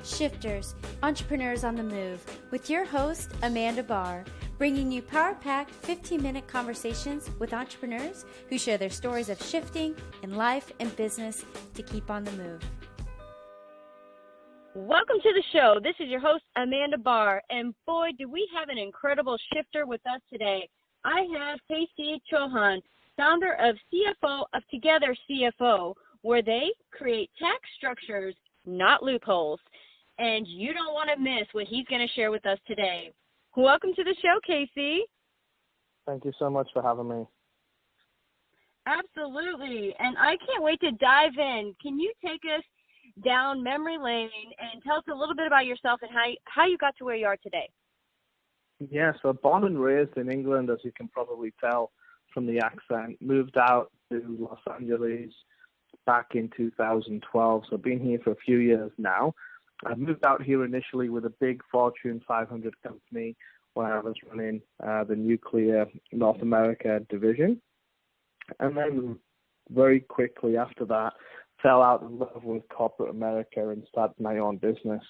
shifters, entrepreneurs on the move, with your host, Amanda Barr, bringing you power-packed 15-minute conversations with entrepreneurs who share their stories of shifting in life and business to keep on the move. Welcome to the show. This is your host, Amanda Barr, and boy, do we have an incredible shifter with us today. I have Casey Chohan, founder of CFO of Together CFO, where they create tax structures, not loopholes. And you don't want to miss what he's going to share with us today. Welcome to the show, Casey. Thank you so much for having me. Absolutely. And I can't wait to dive in. Can you take us down memory lane and tell us a little bit about yourself and how you got to where you are today? Yeah, so born and raised in England, as you can probably tell from the accent, moved out to Los Angeles back in 2012, so been here for a few years now. I moved out here initially with a big Fortune 500 company where I was running the nuclear North America division. And then very quickly after that, fell out of love with corporate America and started my own business.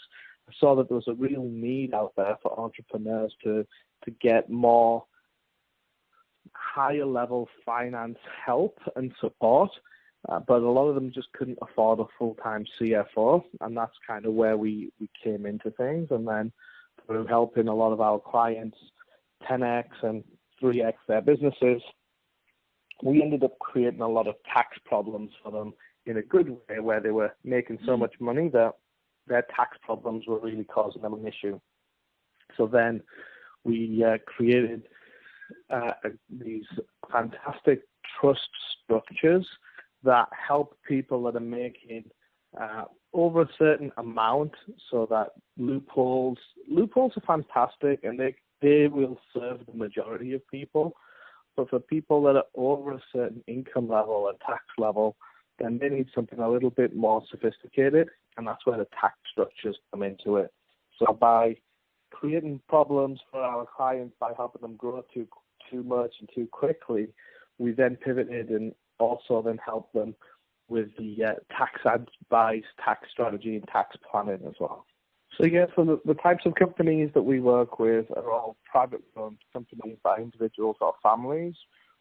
I saw that there was a real need out there for entrepreneurs to get more higher level finance help and support, but a lot of them just couldn't afford a full-time CFO, and that's kind of where we came into things. And then through helping a lot of our clients 10x and 3x their businesses, we ended up creating a lot of tax problems for them in a good way, where they were making so much money that their tax problems were really causing them an issue. So then we created these fantastic trust structures that help people that are making over a certain amount, so that loopholes are fantastic and they will serve the majority of people. But for people that are over a certain income level and tax level, then they need something a little bit more sophisticated, and that's where the tax structures come into it. So by creating problems for our clients, by helping them grow too much and too quickly, we then pivoted and also then helped them with the tax advice, tax strategy, and tax planning as well. So the types of companies that we work with are all private-owned companies by individuals or families,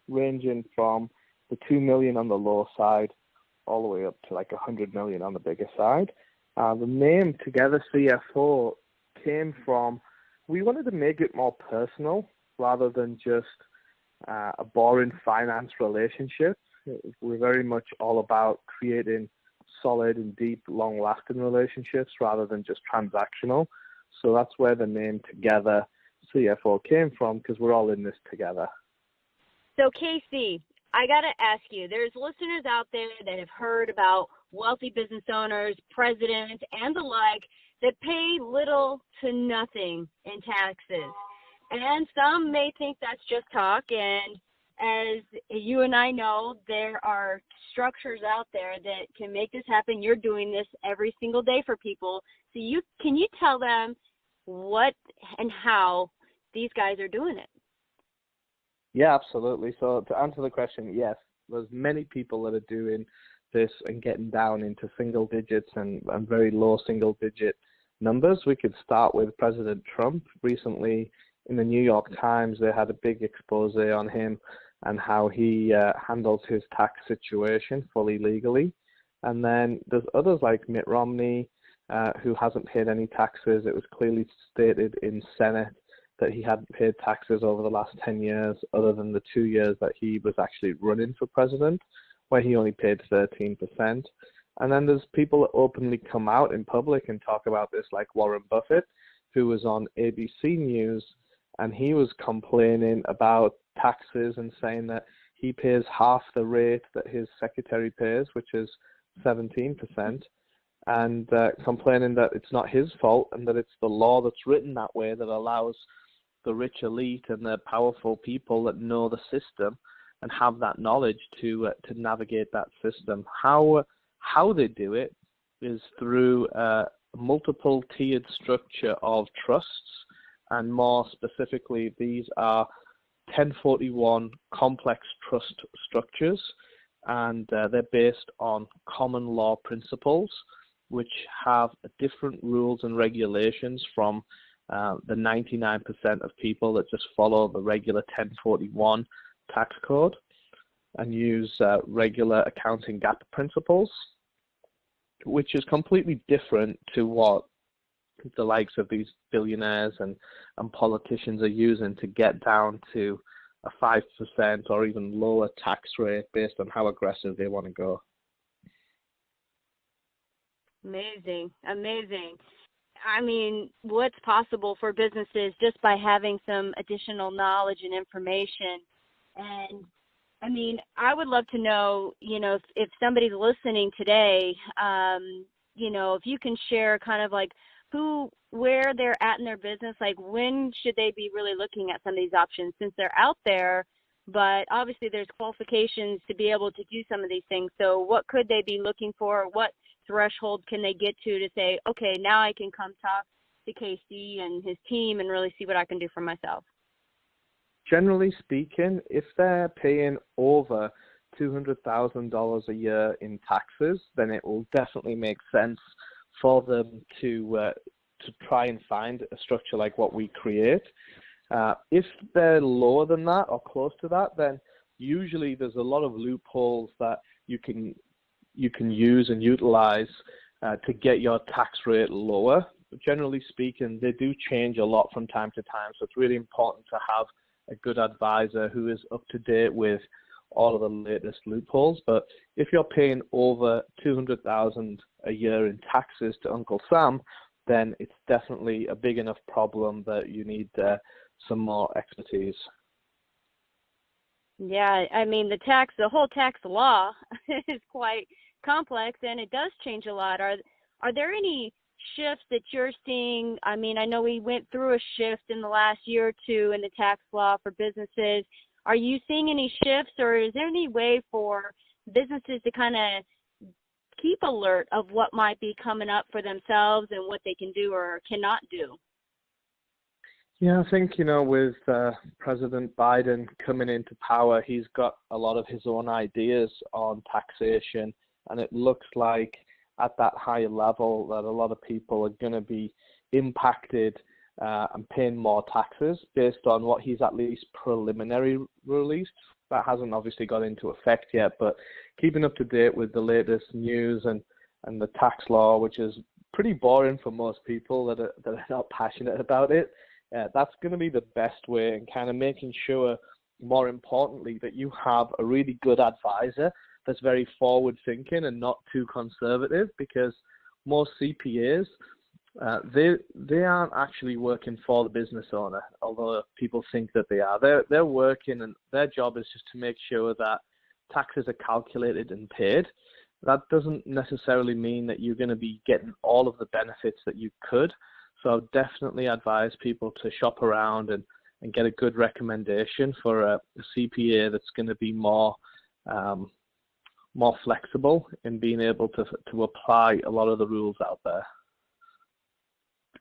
ranging from the 2 million on the low side all the way up to like 100 million on the bigger side. The name Together CFO came from, we wanted to make it more personal rather than just a boring finance relationship. We're very much all about creating solid and deep, long-lasting relationships rather than just transactional. So that's where the name Together CFO came from, because we're all in this together. So Casey, I got to ask you, there's listeners out there that have heard about wealthy business owners, presidents, and the like that pay little to nothing in taxes. And some may think that's just talk. And as you and I know, there are structures out there that can make this happen. You're doing this every single day for people. So can you tell them what and how these guys are doing it? Yeah, absolutely. So to answer the question, yes, there's many people that are doing this and getting down into single digits and very low single digit numbers. We could start with President Trump. Recently in the New York Times, they had a big expose on him and how he handles his tax situation fully legally. And then there's others like Mitt Romney, who hasn't paid any taxes. It was clearly stated in Senate that he hadn't paid taxes over the last 10 years, other than the 2 years that he was actually running for president, where he only paid 13%. And then there's people that openly come out in public and talk about this, like Warren Buffett, who was on ABC News, and he was complaining about taxes and saying that he pays half the rate that his secretary pays, which is 17%, and complaining that it's not his fault and that it's the law that's written that way that allows the rich elite and the powerful people that know the system and have that knowledge to navigate that system. How they do it is through a multiple tiered structure of trusts, and more specifically, these are 1041 complex trust structures, and they're based on common law principles, which have different rules and regulations from the 99% of people that just follow the regular 1041 tax code and use regular accounting GAAP principles, which is completely different to what the likes of these billionaires and politicians are using to get down to a 5% or even lower tax rate based on how aggressive they want to go. Amazing, amazing. I mean, what's possible for businesses just by having some additional knowledge and information. And I mean, I would love to know, if somebody's listening today, if you can share kind of like where they're at in their business, like when should they be really looking at some of these options since they're out there, but obviously there's qualifications to be able to do some of these things. So what could they be looking for? What threshold can they get to say, okay, now I can come talk to Casey and his team and really see what I can do for myself? Generally speaking, if they're paying over $200,000 a year in taxes, then it will definitely make sense for them to try and find a structure like what we create. If they're lower than that or close to that, then usually there's a lot of loopholes that you can use and utilize to get your tax rate lower. But generally speaking, they do change a lot from time to time, so it's really important to have a good advisor who is up to date with all of the latest loopholes. But if you're paying over $200,000 a year in taxes to Uncle Sam, then it's definitely a big enough problem that you need some more expertise. Yeah, I mean, the whole tax law is quite complex, and it does change a lot. Are there any shifts that you're seeing? I mean, I know we went through a shift in the last year or two in the tax law for businesses. Are you seeing any shifts, or is there any way for businesses to kind of keep alert of what might be coming up for themselves and what they can do or cannot do? Yeah, I think, with President Biden coming into power, he's got a lot of his own ideas on taxation, and it looks like at that higher level that a lot of people are going to be impacted and paying more taxes based on what he's at least preliminary released. That hasn't obviously got into effect yet, but keeping up to date with the latest news and the tax law, which is pretty boring for most people that are not passionate about it, that's going to be the best way, and kind of making sure, more importantly, that you have a really good advisor that's very forward thinking and not too conservative, because most CPAs, they aren't actually working for the business owner, although people think that they are. They're working, and their job is just to make sure that taxes are calculated and paid. That doesn't necessarily mean that you're going to be getting all of the benefits that you could. So I would definitely advise people to shop around and get a good recommendation for a CPA that's going to be more flexible in being able to apply a lot of the rules out there.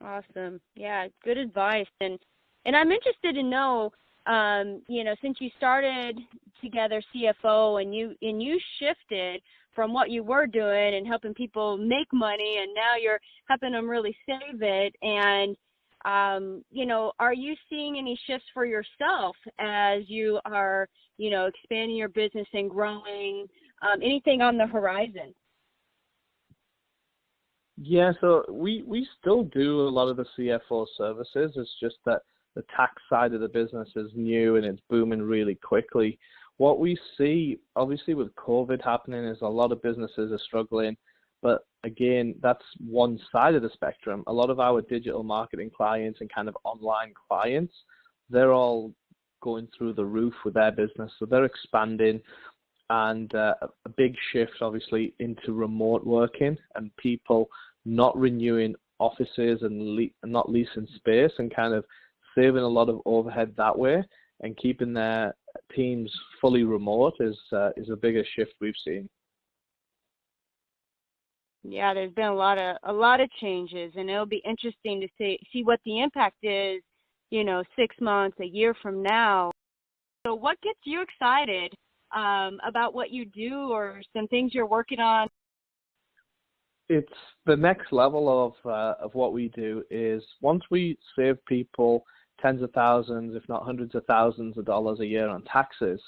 Awesome. Yeah, good advice. And I'm interested to know, since you started Together CFO and you shifted from what you were doing and helping people make money, and now you're helping them really save it. And, are you seeing any shifts for yourself as you are, expanding your business and growing? Anything on the horizon? Yeah, so we still do a lot of the CFO services. It's just that the tax side of the business is new and it's booming really quickly. What we see, obviously, with COVID happening is a lot of businesses are struggling. But again, that's one side of the spectrum. A lot of our digital marketing clients and kind of online clients, they're all going through the roof with their business. So they're expanding, and a big shift, obviously, into remote working and people not renewing offices and not leasing space, and kind of saving a lot of overhead that way and keeping their teams fully remote is a bigger shift we've seen. Yeah, there's been a lot of changes, and it'll be interesting to see what the impact is, 6 months, a year from now. So what gets you excited about what you do, or some things you're working on? it's the next level of what we do is once we save people tens of thousands, if not hundreds of thousands of dollars a year on taxes,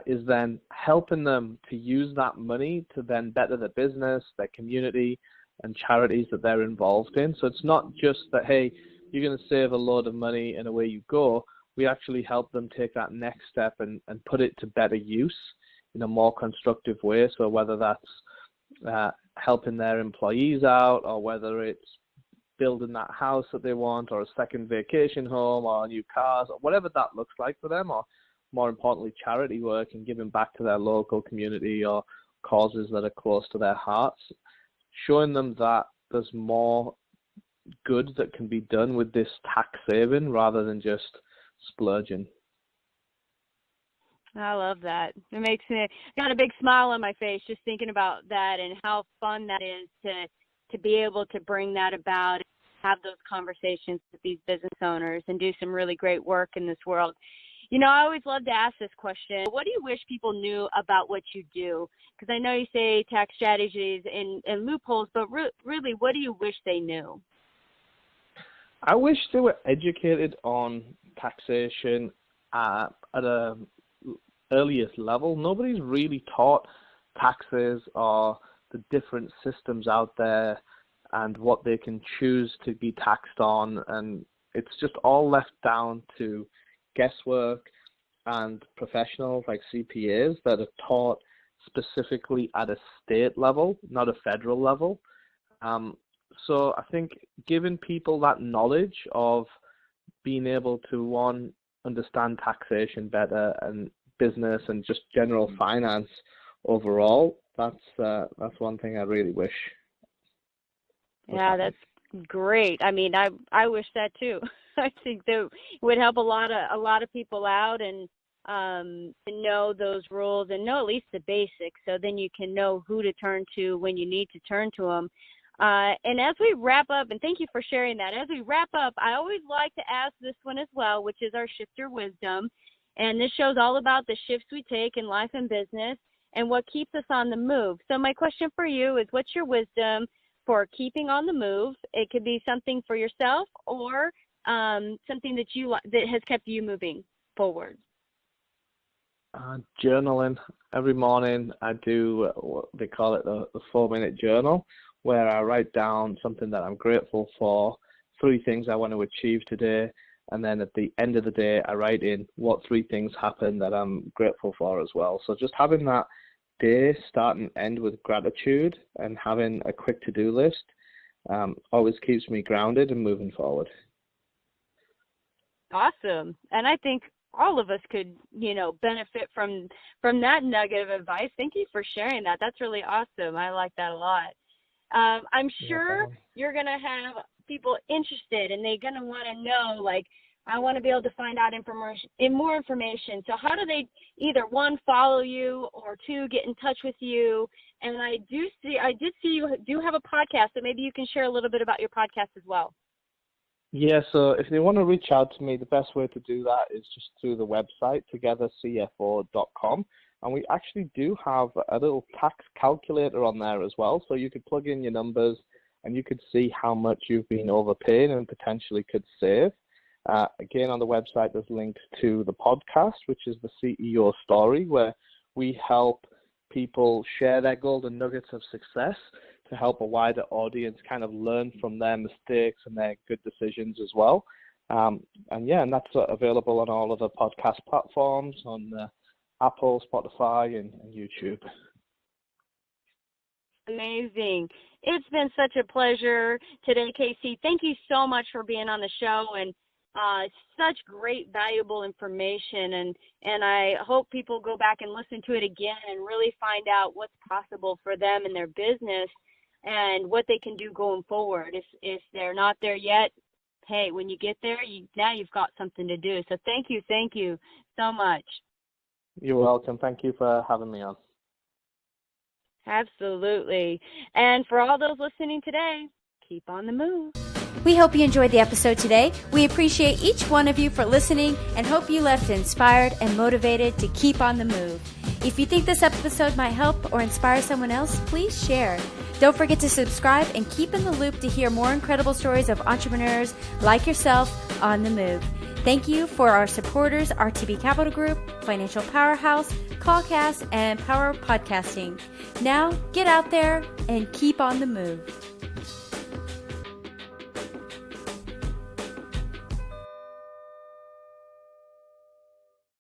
is then helping them to use that money to then better their business, their community, and charities that they're involved in. So it's not just that, hey, you're going to save a load of money and away you go. We actually help them take that next step and put it to better use in a more constructive way. So whether that's helping their employees out, or whether it's building that house that they want, or a second vacation home, or new cars, or whatever that looks like for them, or more importantly, charity work and giving back to their local community or causes that are close to their hearts, showing them that there's more good that can be done with this tax saving rather than just splurging. I love that. It makes me got a big smile on my face just thinking about that and how fun that is to be able to bring that about, have those conversations with these business owners and do some really great work in this world. You know, I always love to ask this question. What do you wish people knew about what you do? Because I know you say tax strategies and loopholes, but really, what do you wish they knew? I wish they were educated on taxation at a earliest level. Nobody's really taught taxes or the different systems out there and what they can choose to be taxed on, and it's just all left down to guesswork and professionals like CPAs that are taught specifically at a state level, not a federal level. So I think giving people that knowledge of being able to, one, understand taxation better and business and just general finance overall, that's one thing I really wish. Yeah, that's great. I mean, I wish that too. I think that would help a lot of people out and to know those rules and know at least the basics, so then you can know who to turn to when you need to turn to them. And as we wrap up, and thank you for sharing that, as we wrap up, I always like to ask this one as well, which is our Shift Your Wisdom. And this show's all about the shifts we take in life and business and what keeps us on the move. So my question for you is, what's your wisdom for keeping on the move? It could be something for yourself or something that has kept you moving forward. Journaling. Every morning I do what they call it the 4-minute journal, where I write down something that I'm grateful for, 3 things I want to achieve today, and then at the end of the day I write in what 3 things happened that I'm grateful for as well. So just having that day start and end with gratitude and having a quick to-do list always keeps me grounded and moving forward. Awesome. And I think all of us could, benefit from that nugget of advice. Thank you for sharing that. That's really awesome. I like that a lot. I'm sure you're going to have people interested and they're going to want to know, like, I want to be able to find out more information. So how do they either, 1, follow you, or 2, get in touch with you? And I did see you do have a podcast, so maybe you can share a little bit about your podcast as well. Yeah, so if they want to reach out to me, the best way to do that is just through the website, togethercfo.com. And we actually do have a little tax calculator on there as well. So you could plug in your numbers and you could see how much you've been overpaying and potentially could save. Again, on the website, there's links to the podcast, which is the CEO Story, where we help people share their golden nuggets of success to help a wider audience kind of learn from their mistakes and their good decisions as well. And that's available on all of the podcast platforms, on Apple, Spotify, and YouTube. Amazing. It's been such a pleasure today, Casey. Thank you so much for being on the show, and such great, valuable information. And I hope people go back and listen to it again and really find out what's possible for them in their business and what they can do going forward. If they're not there yet, hey, when you get there, now you've got something to do. So thank you so much. You're welcome. Thank you for having me on. Absolutely. And for all those listening today, keep on the move. We hope you enjoyed the episode today. We appreciate each one of you for listening and hope you left inspired and motivated to keep on the move. If you think this episode might help or inspire someone else, please share. Don't forget to subscribe and keep in the loop to hear more incredible stories of entrepreneurs like yourself on the move. Thank you for our supporters, RTB Capital Group, Financial Powerhouse, Callcast, and Power Podcasting. Now, get out there and keep on the move.